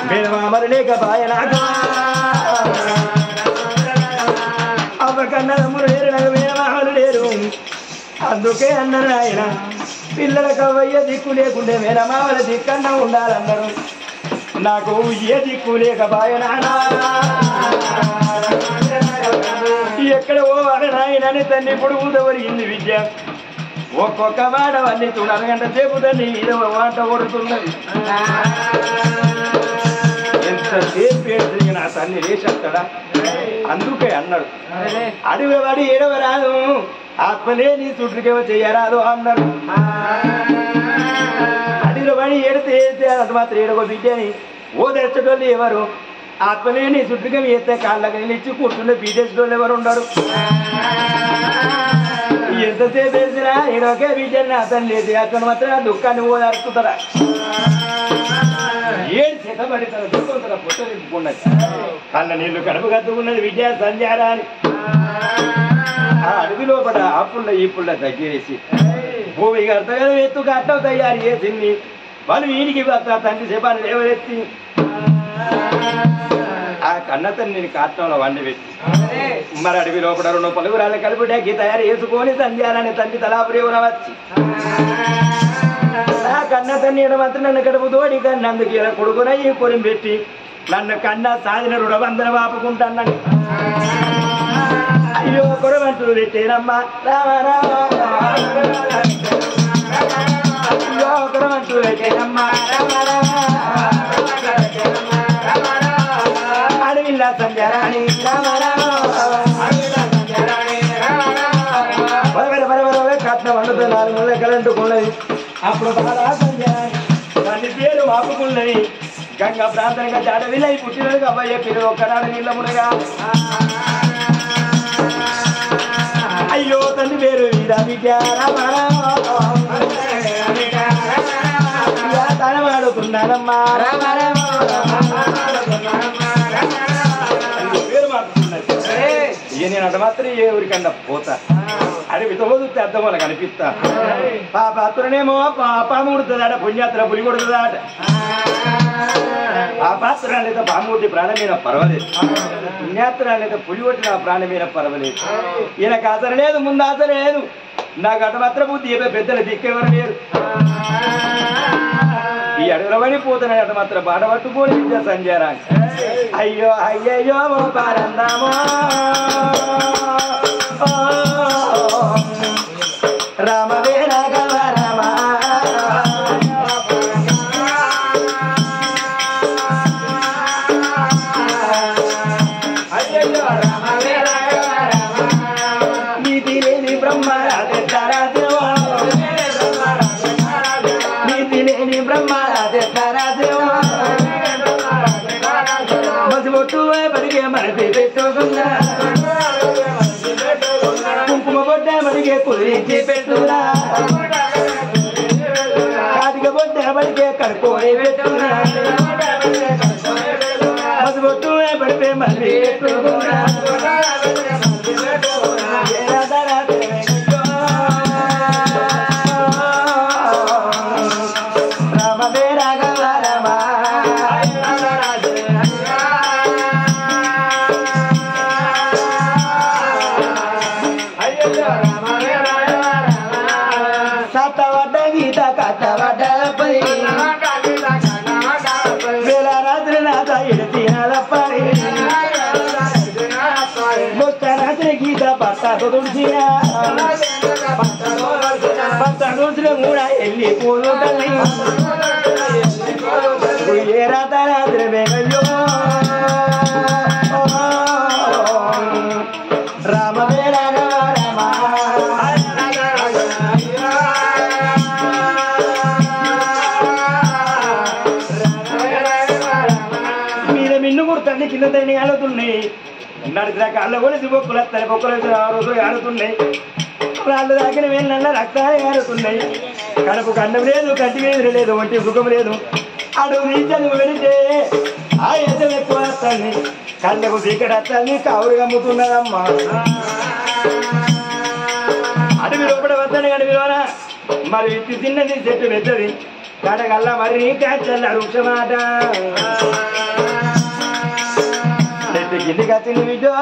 మేనమామలు లేక బాయనాగా అవ్వకన్నదమ్ములు లేరు నాకు మేనమామలు లేరు అందుకే అన్నారు ఆయన పిల్లలకు అవ్వయ్య దిక్కు లేకుండే మేనమామల దిక్కన్నా ఉండాలన్నారు నాకు ఏ దిక్కు లేక బాయనానా ఎక్కడ ఓ నాయనని తల్లి ఇప్పుడు ఊదవరిగింది విద్య ఒక్కొక్క మాట వల్లి చూడాలి గంట సేపు తల్లి మాట కొడుతున్నది ఎంతసేపు ఏడ్చి నా తల్లి లేచేస్తాడా అందుకే అన్నాడు అడుగువాడి ఏడవరాదు ఆత్మలే నీ చుట్టుకేమో చెయ్యరాదు అన్నాడు అడిగిన వాడి ఏడితే అది మాత్రం ఏడవ బిడ్డని ఓదర్చడోళ్ళు ఎవరు ఆత్మలే నీ చుట్టుగా వేస్తే కాళ్ళకి నిలిచి కూర్చుంటే బీటేసేటోళ్ళు ఎవరు ఉండరు ఎంతసేపు వేసినా ఏడొకే బిడ్డని అతను లేదు అతను మాత్రం దుఃఖాన్ని ఓదార్చుతారా ఏడు చేతబడి తన దుఃఖం తన పుట్ట నింపుకున్నది కళ్ళ నీళ్లు కడుపు కట్టుకున్నది విద్యా సంధ్యారా అని ఆ అడవి లోపల ఆ పుల్ల ఈ పుల్ల తగ్గేసి భూమి కర్తగా ఎత్తు కట్టవు తయారు చేసింది వాళ్ళు వీడికి తండ్రి చెప్పాను లేవరెత్తి ఆ కన్న తల్లిని కాటంలో వండి పెట్టి మరి అడవి లోపల 2 పలుగురాలు కలిపి తయారు చేసుకొని సంధ్యారాన్ని తండ్రి తలాపురేవున వచ్చి ఆ కన్న తల్లి మాత్రం నన్ను కడుపు తోడి కన్నా అందుకు ఇలా కొడుకున ఈ కొరిం పెట్టి నన్ను కన్నా సాధిన రుణబంధన వాపుకుంటాను అయ్యో కొరవంతులు పెట్టేనమ్మా రామ రామ అయ్యో కొరవంతులు పెట్టేనమ్మా రామ రామ అడవిల్లా సంధ్యారాణి రామ రామ కట్నం వండుతో 4 నెలల కలంటుకున్నది అప్పుడు బాగా సంధ్యారాణి దాని పేరు ఆపుకున్నది గంగా ప్రాంతంగా అడవిలో పుట్టినది అబ్బాయి పిల్లలు ఒక్కనాడు నీళ్ళ మునగా అయ్యో తండ్రి పేరు తనమాడుతున్నానమ్మా పేరు మారుతున్నది ఇక నేను అంత మాత్రం ఏ ఊరికన్నా పోతా అడవితో వదిలితే అర్థం వల్ల కనిపిస్తా పాత్రనేమో పాము ఉడుతుందాట పుణ్యాత్ర పులి కొడుతుందాట ఆ పాత్రలైతే పాముడి ప్రాణం మీద పర్వాలేదు పుణ్యాత్రాలైతే పులి కొట్టిన ప్రాణం మీద పర్వాలేదు ఈయనకు ఆసర లేదు ముందు ఆసర లేదు నాకు అటు మాత్రం బుద్ధి ఏ పెద్దలు దిక్కెవరు లేరు ఈ అడవులవని పోతున్నాయి అటు మాత్రం బాట పట్టుకోని విద్య సంజయరాని అయ్యో అయ్యయ్యో పారందామో రామవే రాఘవ రామ నీతి లేని బ్రహ్మరాజు నీతి లేని బ్రహ్మరాజు మసిబొట్టు బడిగే మనసి పెట్టుకున్నా కుంకుమ బొడ్డ బడిగే కుదిరించి పెట్టుకున్నా కాటిక బొడ్డ బడిగే కడుకోని పెట్టుకున్నా మసిబొట్టు బడిపే మళ్ళీ పెట్టుకున్నా రామవే రాఘవ రామ సతవడ్డ గీత కట్టవడ్డ వేల రాత్రి నాథ ఎడితినలప్పని మొత్త రాత్రి గీత భర్త తుడిచిన భర్త తుడిచిన కూడా వెళ్ళి పూలు తల్లి ఏ రాత రాత్రి వేగయ్యో రామవే రాఘవ రామ మీద మిన్ను కుడుతుంది కింద తల్లి ఆడుతున్నాయి నడిచిన కాళ్ళ కూడా బొక్కులు వస్తాయి బొక్కలు ఆ రోజు ఆడుతున్నాయి రాళ్ళు దాకిన వేళ్ళ రక్తాలు ఆడుతున్నాయి కడుపుకు అన్నం లేదు కంటి వేరు లేదు ఒంటి సుఖం లేదు అడుగు నీచను వెళితే ఆ యజం ఎక్కువ వస్తాన్ని కళ్ళకు చీకటి వస్తాన్ని కావురు కమ్ముతున్నదమ్మా అడవి లోపల వస్తాను అడవిలోన మరి విత్తి చిన్నది చెట్టు పెద్దది కడగల్ల మరి కాచల్ల వృక్షమాట చెట్టు కింది కత్తిని విజో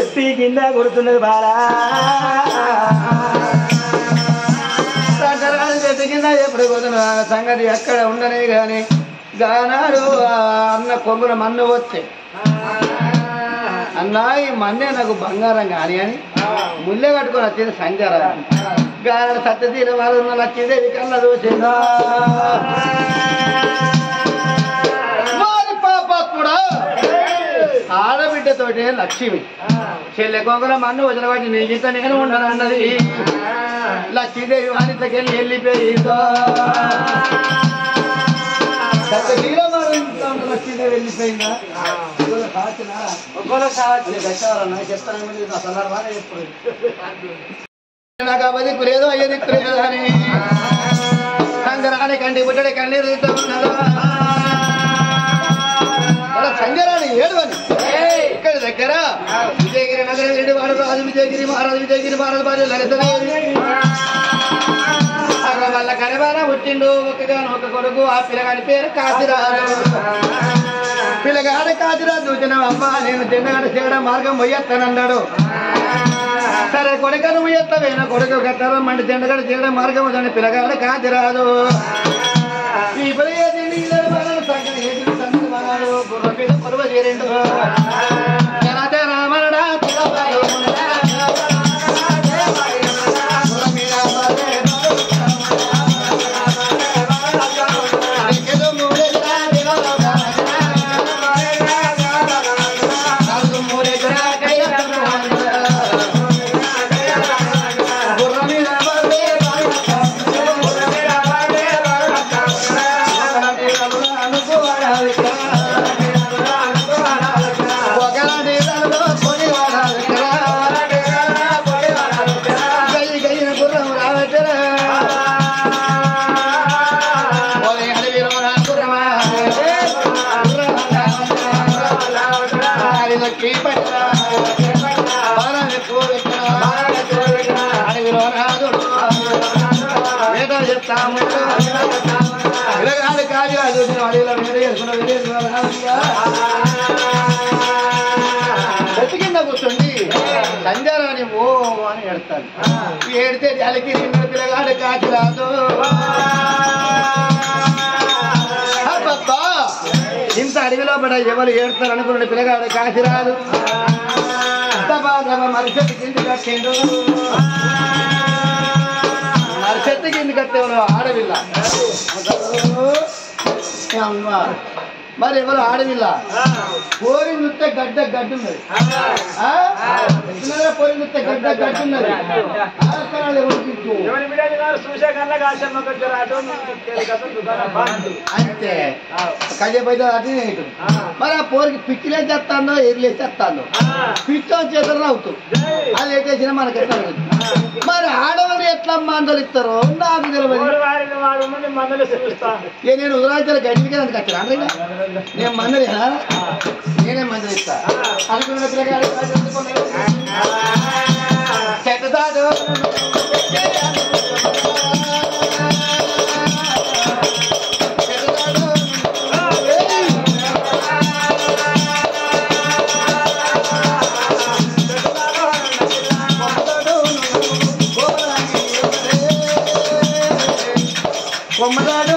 ఎత్తి కింద కొడుతున్నది బాలా చెట్టు కింద ఎప్పుడు పోతున్నా సంగతి ఎక్కడ ఉండనే గాని గానాడు అన్న కొమ్ముల మన్ను వచ్చే అన్నా ఈ మన్నే నాకు బంగారం కాని అని ముల్లె కట్టుకొని వచ్చింది సంచార గానాడు సత్యశీల వాళ్ళు వచ్చింది కళ్ళ చూసిందా పాపాత్ముడా ఆడబిడ్డతోటే లక్ష్మి చెల్లె కొంగల మన్ను వచ్చిన వాటి నీ గీత నేను ఉండనన్నది లక్ష్మీదేవి వారితకెళ్ళి వెళ్ళిపోయిందో లక్ష్మీదేవి వెళ్ళిపోయిందా నాకు అవ దిక్కులేదు అయ్య దిక్కులేదు అని సంగరాని కంటి పుట్టడి కన్నీరు సంగరాని ఏడువని ఇక్కడ దగ్గర విజయగిరి నగర రెడ్డి వాడు రాజు విజయగిరి మహారాజు భార్య లలితదేవి వాళ్ళ కరివాన పుట్టిండు ఒక కొడుకు ఆ పిల్లగాడి పేరు కాశీరాజు పిల్లగాడి కాశీరాజు చూసిన అమ్మ నేను జెండగడ చేయడం మార్గం పోయేస్తానన్నాడు సరే కొడుక నువ్వు ఎత్తవేనా కొడుకు కట్టారం అంటే జెండగడ చేయడం మార్గం వద్దని పిల్లగాడు కాశీరాజు ఈ గుర్ర మీద పొరవ చేరిండు రామనడా కింద కూర్చోండి సంజారాని ఓ అని ఎడతాను ఏడితే జాలికి పిల్లగాడు కాకి రాదు ఇంత అడవిలో పడ ఎవరు ఏడుతారు అనుకున్న పిల్లగాడు కాకి రాదు మరిచెట్టు కింది కట్టిండు మరిచెట్టు కింది కట్టేవారు ఆడవిల్ల మరి ఎవరు ఆడవిల్ల పోరి నృత్య గడ్డ గడ్డున్నది పోరి నృత్య గడ్డ గడ్డున్నది అంతే కజపైతే అదే మరి ఆ పోరికి పిచ్చిలే చేస్తానో ఎర్లే చేస్తాను పిచ్చో చేతులు అవుతూ అది ఏటేసిన మనకి మరి ఆడవాళ్ళు ఎట్లా మందలు ఇస్తారో నాకు తెలియదు నేను ఉదరాచార గడ్డికి అందుకు వచ్చాను నేను మందలేనా నేనే మందలు ఇస్తా అనుకున్న పిల్లగాడు చెట్టదాడు కొమ్మదాడు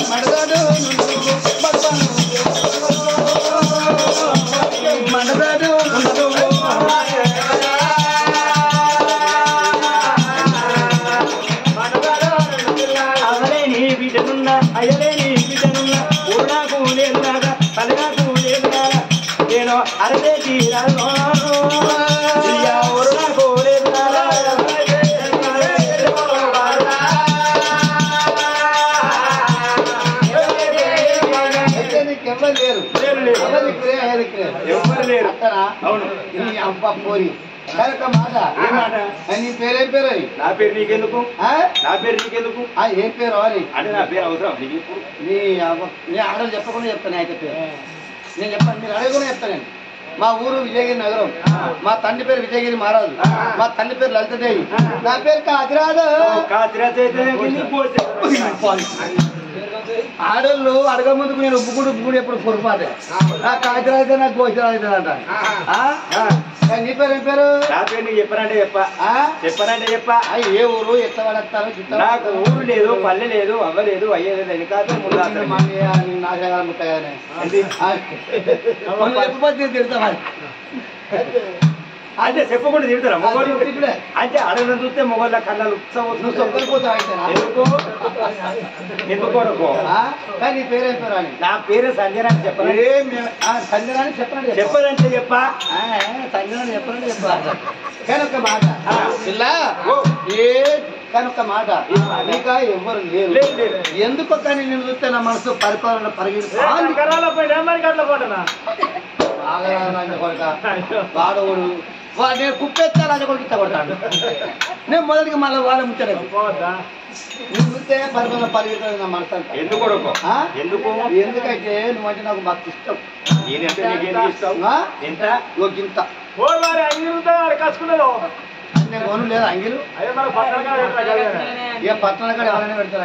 మడదాడు మడదాడు అయ్యలే నీ బిడ్డనున్న ఊరాకు లేదు రాగా తలగాకు లేదు రాగా నేను అరదే తీరాను ఊరునాకు లేదు రాగా ఎవరు లేరు ఎవరు లేరు అవును అబ్బ పోరి మాట ఏ మాట? నీ పేరేం పేరు? నా పేరు నీకెందుకు? నా పేరు నీకెందుకు? ఏం పేరు అని అంటే నా పేరు అవసరం నీకు? నీ ఆడలు చెప్పకుండా చెప్తాను అయితే పేరు నేను చెప్పాను, మీరు అడగకుండా చెప్తాను. మా ఊరు విజయగిరి నగరం, మా తండ్రి పేరు విజయగిరి మహారాజు, మా తండ్రి పేరు లలితదేవి, నా పేరు కాకిరాజు. ఆడోళ్ళు అడగ ముందుకు నేను ఉప్పుకుడు ఎప్పుడు పొరపాటే. నాకు కాకిరాజు నాకు గోచిరాజు అంట. నీ పేరు ఏం పేరు? నా పేరు నీకు చెప్పానంటే చెప్పా. ఏ ఊరు ఎట్లా పడతాను? నాకు ఊరు లేదు, పల్లె లేదు, అవ్వలేదు, అయ్యేలేదు. ఎన్నికాదు ముందు నాశకాలం ఉంటాయని తిడతా అంటే చెప్పకుండా తిడతారా మొగోళ్ళు? అంటే అడగ చూస్తే మొగోళ్ళ కళ్ళలు ఎందుకోడుకో. నీ పేరేం పేరు అని? నా పేరు సంజయ్ చెప్పాలి. సంజయ్ చెప్పండి. చెప్పదంటే చెప్పా. సంజయ్ చెప్పండి చెప్పా. కానీ ఒక మాట ఇలా ఏ కానీ ఒక మాట నీక ఎవ్వరు లేరు. ఎందుకో కానీ నేను చూస్తే నా మనసు పరిపాలన వాడవుడు నేను కుప్పెత్తా రాజ కొడుకు ఇష్టపడతాడు. నేను మొదటికి మళ్ళీ వాళ్ళ ముచ్చాను నేను చూస్తే పరిపాలన పరిగెత్తాడు నా మనసు అంతా. ఎందుకంటే నువ్వంటే నాకు మస్తు ఇష్టం. ఇంత నేను కొను లేదా అంగిలు ఇక పట్టణ కాడ ఎవరైనా పెడతారు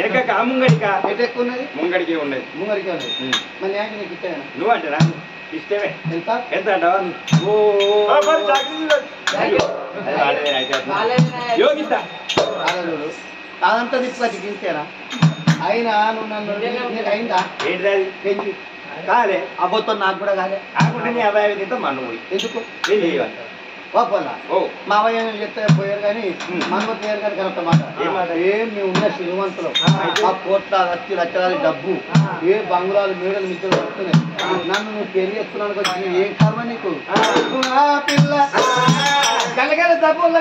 ఎనక ముంగడికా ఎక్కువ ఉన్నది ముంగడికే ఉన్నది మరి నేను నీకు ఇచ్చాను. నువ్వు అంటారా? ఇష్టమే. ఎంత ఎంత అంటావా? యోగిత అదంతా తిప్పటి గింతేనా? అయినా నువ్వు నన్ను నీకు అయిందా? ఏంటిది అది? పెంచి కాదే అబ్బోతో నాకు కూడా కాదే. కాకుండా నీ అబ్బాయి తింటా మన్ను పోయి ఎందుకు ఓపోలా మా అబ్బాయి చెప్తే పోయారు కానీ మనకు పోయారు కానీ కరెక్ట్ మాట. ఏం మేము ఉన్న శ్రీమంతులు ఆ కోట్ల లక్షలాది డబ్బు ఏ బంగుళాలు మేడలు మిత్రులు వస్తున్నాయి. నన్ను నువ్వు పెళ్లి చేస్తున్నాను ఏం కర్మ నీకు? పిల్ల కలగల డబ్బుల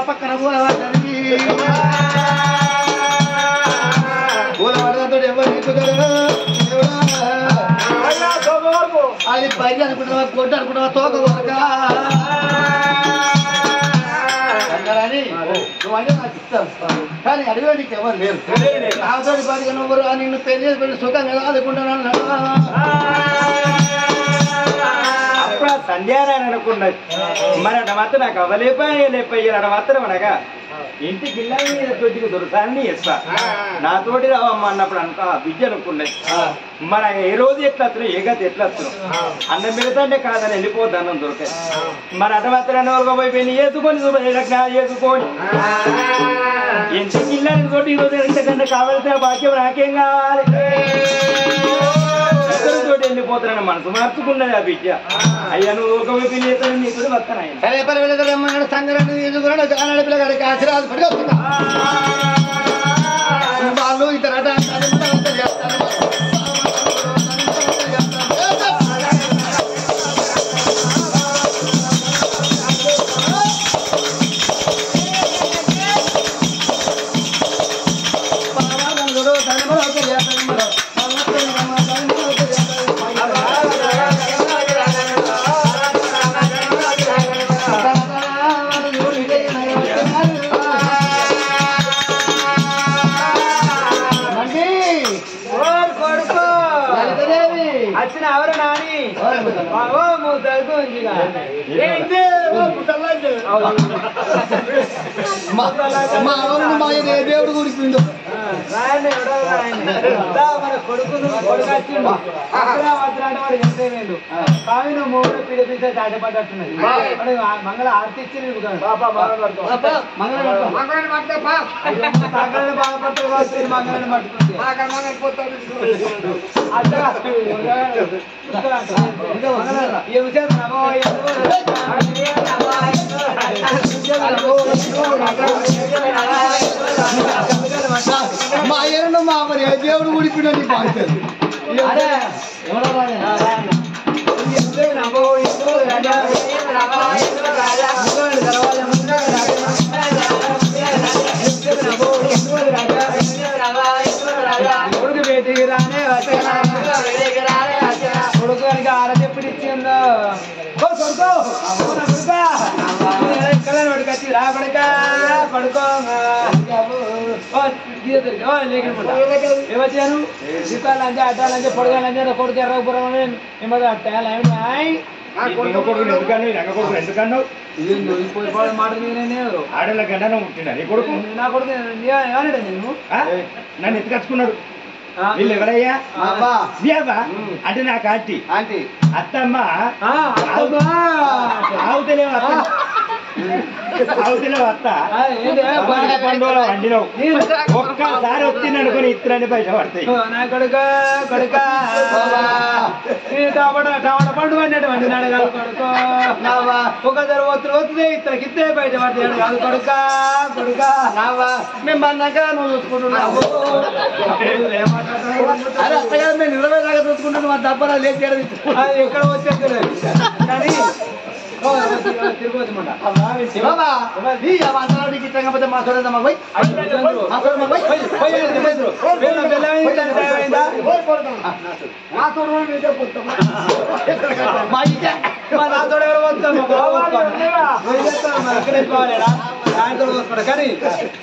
పక్కన పూల పడదాతో ఎవరు అది పైకి అనుకుంటున్నావా కొట్టు అనుకుంటున్నావా తోక అని నువ్వంటే నాకు ఇస్తాం. కానీ అడిగే నీకు ఎవరు లేరు. నాతో పదిగా నువ్వు నిన్ను పెళ్లి చేసి పెళ్లి సుఖంగా ఆదుకుంటున్నాను. అప్పుడు సంధ్యారాయణ అనుకున్నది. మరి అడ మాత్రం నాకు అవ్వలేపోయి అడ మాత్రం అనగా ఇంటికి ఇళ్ళ మీద తోటికి దొరకాలని ఇస్తా నాతోటి రావమ్మ అన్నప్పుడు అనుకో బిడ్డ అనుకున్నది. మరి ఏ రోజు ఎట్లా వస్తున్నావు ఏ గతి ఎట్లా వస్తున్నావు అన్నం పెడతాంటే కాదని వెళ్ళిపోద్ది అన్నం దొరకాయి. మరి అట మాత్రాన్ని వరకు పోయిపోయి వేసుకొని వేసుకొని ఇంటికి ఇళ్ళని తోటి ఇంత కావలసిన భాగ్యం నాకేం కావాలి తోటి వెళ్ళిపోతానని మనసు మార్చుకున్నది ఆ బిడ్డ అయ్యా నువ్వు ఒక వైపు చేస్తాను నీ కూడా వస్తాను ఆయన సంగరాన్ని పిల్లగాడికి ఆశీర్వాద పడి వస్తుందా వాళ్ళు ఇతర దేవుడు కూడిపోయిండు మన కొడుకును కొడుకొచ్చిండు వాడు ఎంతేమేండు కావిన మూడు పిలిపిస్తే దాటపడ్డట్టున్నది మంగళ ఆర్తి ఇచ్చింది మంగళని బాధపడుతుంది కావచ్చు మంగళని పట్టుకుంది ఈ విషయం మా ఏడు మా మరి దేవుడు కూడిపోయినా నీకు బాగుంటుంది కొడుకు బేటికి రానే కొడుకు కనుక ఆరతి ఎప్పుడు ఇచ్చిందో పడుకొచ్చి రా పడక పడుకో ఏమొచ్చాను దీపాలంటే అడ్డాలంటే పొడగాలంటే కొడుకు ఎర్ర పురం ఎందుకన్నావు మాట నేనే ఆడల గంటనే పుట్టినా నీ కొడుకు నా కొడుకు ఏమన్నాడు నేను నన్ను ఎత్తుకొచ్చుకున్నాడు వీళ్ళు ఎవరయ్యా అంటే నాకు ఆంటీ అత్తమ్మ ఆవుతలేవు అత్త పండుగ వండినవు ఒక్కసారి వచ్చింది అనుకుని ఇత్తరాన్ని బయట పడతాయి నా కొడుక కొడుక టమాటా పండుగ అన్నట్టు వండినాడు కాదు కొడుకో ఒకసారి వస్తుంది ఇతరకి ఇద్దరే బయట పడతాడు కాదు కొడుక కొడుక మేము అన్నాక నువ్వు చూసుకుంటున్నావు అరే అత్తగారు మేము 20 దాకా చూసుకుంటున్నాం మా దబ్బరా లేచి అది ఎక్కడ వచ్చేది కానీ మాట్లాడదామా నాతో ఎవరు కానీ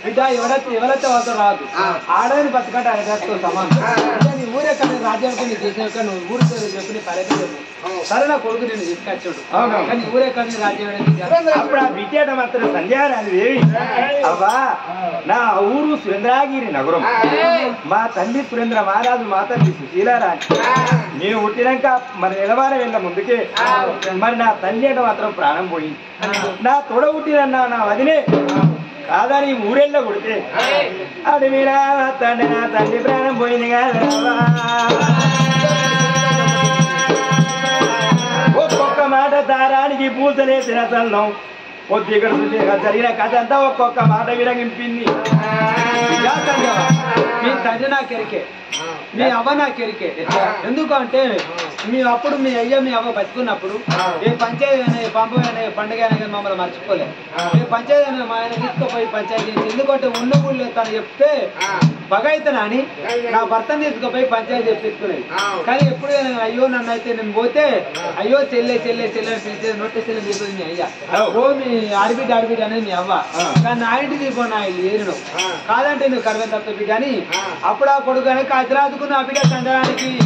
బిడ్డ ఎవరైతే వాళ్ళతో రాదు ఆడని బతకట అరగతో సమానం ఊరే కానీ రాజ్యానికి నీ చేసిన నువ్వు ఊరి చెప్పి పర్యటన సరే నా కొడుకు నేను తీసుకొచ్చాడు కానీ ఊరే కానీ రాజ్యం అప్పుడు ఆ బిడ్డ మాత్రం సంధ్యారాలు ఏమి అవ్వా నా ఊరు సురేంద్రగిరి నగరం మా తల్లి సురేంద్ర మహారాజు మా తల్లి సుశీలారాణి నేను పుట్టినాక మరి నిలవారం వెళ్ళ ముందుకే మరి నా తల్లి అంటే మాత్రం ప్రాణం పోయింది నా తొడ పుట్టినన్నా నా వదిలే కాదని ఊరెళ్ళ కొడితే అది మీరా తండ్రి నా తల్లి ప్రాణం పోయింది కదా ఒక్కొక్క మాట దారానికి పూసలేసిన చల్లం పొద్దుగడ జరిగిన కథ అంతా ఒక్కొక్క మాట విరగింపింది మీ తండ్రి నాకు ఎరికే మీ అవ్వ నాకు ఎరికే ఎందుకంటే మీ అప్పుడు మీ అయ్య మీ అవ్వ బతుకున్నప్పుడు ఏ పంచాయతీ పంపగానే పండుగ అయినా మమ్మల్ని మర్చిపోలేదు ఏ పంచాయతీ అయినా మా ఆయన తీసుకుపోయి పంచాయతీ చేసి ఎందుకంటే ఉన్న ఊళ్ళో తను చెప్తే బగైతనా అని నా భర్తను తీసుకుపోయి పంచాయతీ తెప్పించుకునేది కానీ ఎప్పుడు అయ్యో నన్ను అయితే నేను పోతే అయ్యో చెల్లె చెల్లె చెల్లె పిలిచేది నోటి చెల్లె తీసుకుంది మీ అయ్య ఓ మీ ఆడిబిడ్డ అనేది మీ అవ్వ కానీ నా ఇంటికి తీసుకో నా ఇల్లు ఏరిను కాదంటే నువ్వు కరవే తప్పి కానీ అప్పుడు ఆ కొడుకు అని కదిరాదుకున్న ఆ బిడ్డ తండడానికి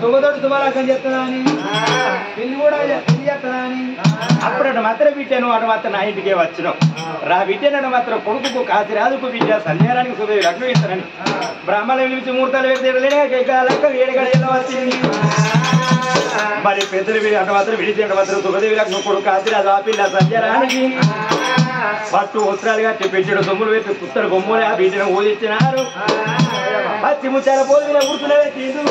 శుభతోటి శుభరాకం చెప్తున్నా అని పెళ్లి కూడా పెళ్లి చేస్తున్నా అని అప్పుడు అటు మాత్రం బిడ్డను అటు మాత్రం నా ఇంటికే వచ్చినాం రా బిడ్డను మాత్రం కొడుకు కాశీరాజుకు బిడ్డ సంధ్యారానికి శుభ లగ్నం ఇస్తారని బ్రాహ్మణులు పిలిచి ముహూర్తాలు వేడిగడ వచ్చింది మరి పెద్దలు అటు మాత్రం విడిచి అటు మాత్రం శుభదేవి లగ్నం కొడుకు కాశీరాజు ఆ పిల్ల సంధ్యారానికి పట్టు వస్త్రాలు కట్టి పెట్టాడు సొమ్ములు పెట్టి పుత్తడు బొమ్మలు ఆ బిడ్డను ఊదిచ్చినారు పచ్చి ముచ్చాల పోలు మీద గుర్తులు పెట్టిండు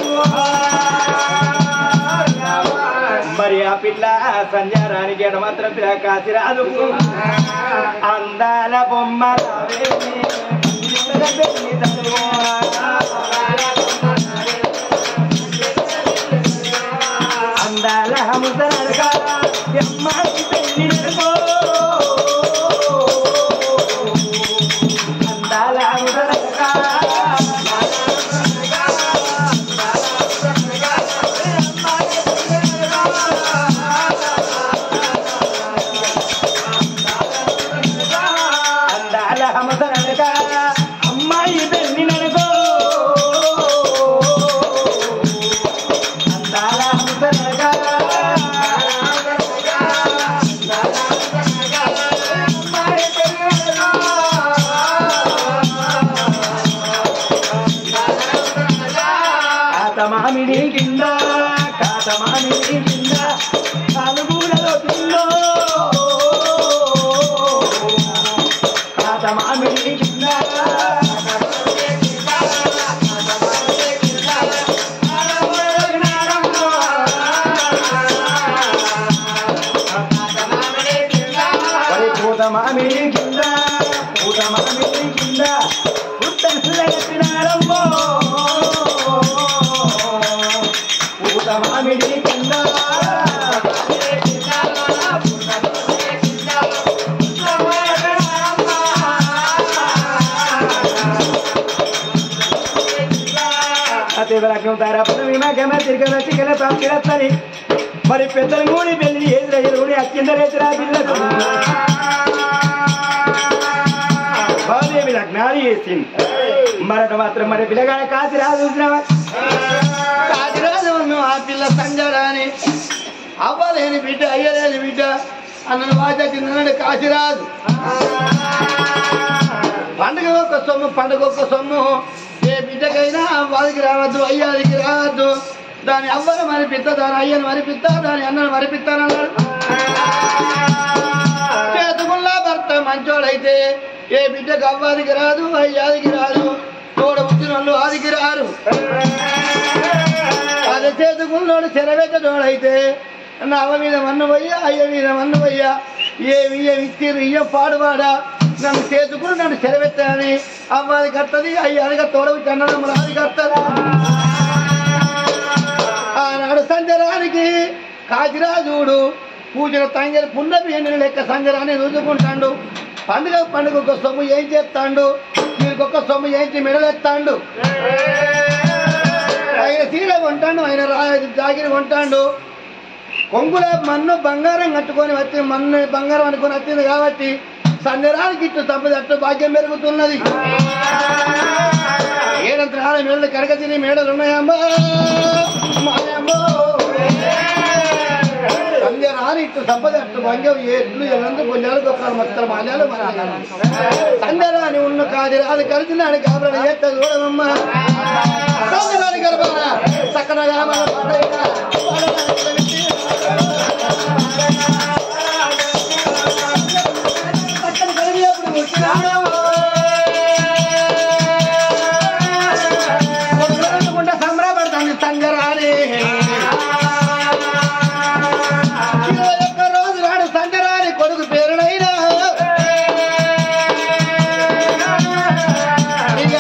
మరి ఆ పిల్ల సంజారానికి ఎడ మాత్రం పిల్ల కాసిరాదు అందాల బొమ్మ అందాల ముసలగా అమ్మాయి పెళ్లి అందాల ముసలగా అమ్మాయి పెళ్లి నడుకో అందాల ముసలగా కాతమామిడి కింద కాతమామిడి కింద కాలుగూడలో కిందో కాతమామిడి కింద పూతమామిడి కింద పూతమామిడి కింద పుట్టనరమ్మో పూతమామిడి కింద మరి పెద్దల మూడి పెళ్లి ఎదురయ్యూడి అత్యంతరేతరా పిల్లలు బాలేవి లగ్నాలు చేసింది మరట మాత్రం మరి పిల్లగానే కాసిరాదు చూసినావా కాసిరాదు ఆ పిల్ల సంజరాని అవ్వలేని బిడ్డ అయ్యలేని బిడ్డ అన్నను వాచ తిన్నాడు కాసిరాదు పండుగ ఒక్క సొమ్ము పండుగ ఒక్క సొమ్ము ఏ బిడ్డకైనా వాదికి రావద్దు అయ్యాదికి రావద్దు దాని అవ్వను మరిపిత్త దాని అయ్యను మరిపిత్త దాని అన్నను మరిపిస్తానన్నాడు చేతుకుల్లా భర్త మంచోడైతే ఏ బిడ్డకు అవ్వాదికి రాదు అయ్యాదికి రాదు తోడ పుట్టిన వాళ్ళు ఆదికి రారు అది చేతుకున్నోడు చెరబెట్టడోడైతే నా అవ్వ మీద మన్ను పోయ్యా అయ్య మీద మన్ను పోయ్యా ఏమి ఇచ్చిర్రు ఇయ్య పాడువాడా నన్ను చేతుకుని నన్ను చెరబెట్టాని అవ్వాది కట్టది అయ్యాదిగా తోడబుట్టి అన్నదమ్ములు ఆది కట్టదు ఆనాడు సంజరానికి కాజిరాజుడు పూజల తంగలి పున్నమి ఎండిన లెక్క సంజరాన్ని రుజుకుంటాడు పండుగ ఒక సొమ్ము ఏం చేస్తాడు వీరికొక సొమ్ము ఏంచి మెడలెత్తాడు ఆయన చీర కొంటాడు ఆయన జాగిరి కొంటాడు కొంగుల మన్ను బంగారం కట్టుకొని వచ్చి మన్ను బంగారం అనుకుని వచ్చింది కాబట్టి సంజరానికి ఇట్టు తప్పదట్టు భాగ్యం పెరుగుతున్నది ఏడంత మేడలు కరగ తిని మేడలు ఉన్నాయమ్మో మాయమ్మో సంజరాని ఇట్టు తప్పదట్టు భాగ్యం ఎట్లు ఎల్లందు కొన్నాళ్ళు ఒక్కరు మొత్తం మాల్యాలు సంజరాని ఉన్న కాదిరాదు కలిసినాడు కాబట్టి ఎట్ట చూడమమ్మా సంజరాని గర్భాన చక్కనగా సంబరపడుతుంది సంజరాని 21 రోజు నాడు సంజరాని కొడుకు పేరునైనా ఇక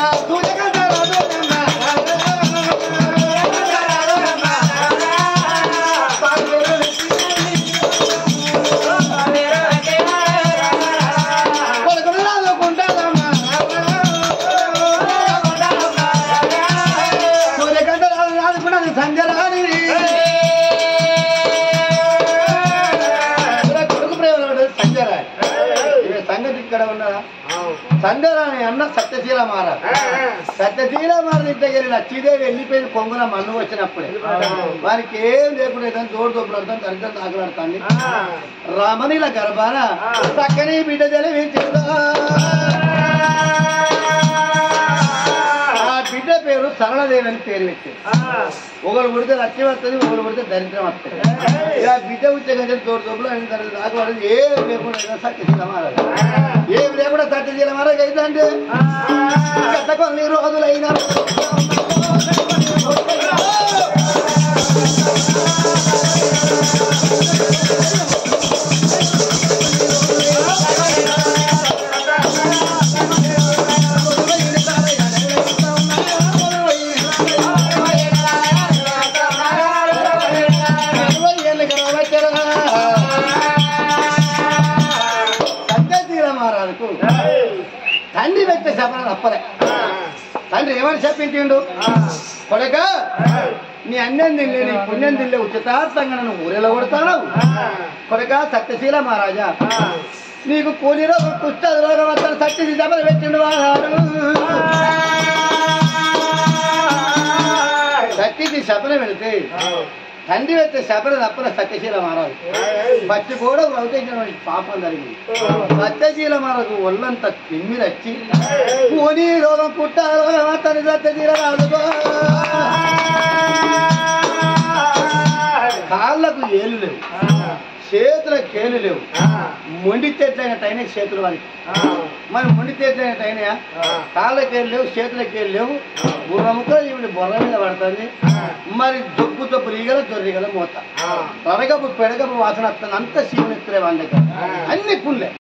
సంజరాని కొడుకు ప్రేమ సంజరాని సంగతి ఇక్కడ ఉన్నదా సంజరాని అన్న సత్యశీల మారాలి సత్యశీల మారని ఇంటికి వెళ్ళి లక్ష్మీదేవి వెళ్ళిపోయిన కొంగున మన్ను వచ్చినప్పుడే వారికి ఏం లేకుండా ఏదైనా తోడు తోపులాడతాను దరిద్రం తాకలాడుతాండి రమణిల గర్భాన చక్కని బిడ్డ జలవించిందా ఆ బిడ్డ పేరు సరళదేవి అని పేరు పెట్టారు. ఒకరు పుడితే లక్ష్యం వస్తుంది, ఒకరు పుడితే దరిద్రం వస్తుంది. ఇలా బిడ్డ ఉద్యోగం తోడు తోపులు అయిన తర్వాత దాకా వాడు ఏం లేకుండా సత్యశీల మహారాజు ఏం లేకుండా సత్యశీల మహారాజు అయితే గత కొన్ని రోజులైనా తండ్రి పెట్టే శపన తప్పలే. తండ్రి ఏమని చెప్పించిండు, కొడక నీ అన్నం తినలే నీ పుణ్యం తినలే ఉచితార్థంగా నన్ను ఊరేలో కొడతావు. కొడక సత్యశీల మహారాజా నీకు కూలీలో కుష్ట రోగం వస్తాను సత్యశీల శపన పెట్టిండు వాడు. సత్యకి శపన పెడితే తండ్రి పెట్టే శపన తప్పల సత్యశీల మహారాజు పచ్చి కూడా రౌతేసినటువంటి పాపం జరిగింది. సత్యశీల మహారాజు ఒళ్ళంతా తిమ్మిరచ్చి పోనీ రోగం పుట్ట రోగం అతని సత్యశీల రాజుకో కాళ్ళకు ఏళ్ళు లేవు, చేతులకు కేలు లేవు, మొండి తెట్లైనట్టయినా చేతులు వారికి మరి మొండి తెట్లైనట్టయినా కాళ్ళకేళ్ళు లేవు, చేతులకేళ్ళు లేవు. బుర్రముక్క ఈవిడ బొర్ర మీద పడుతుంది. మరి దొప్పు దొప్పు రీగల దొర్రిగల మూత తరగపు పెడగపు వాసన వస్తుంది. అంత శివుని వాళ్ళ దగ్గర అన్ని పుల్లే.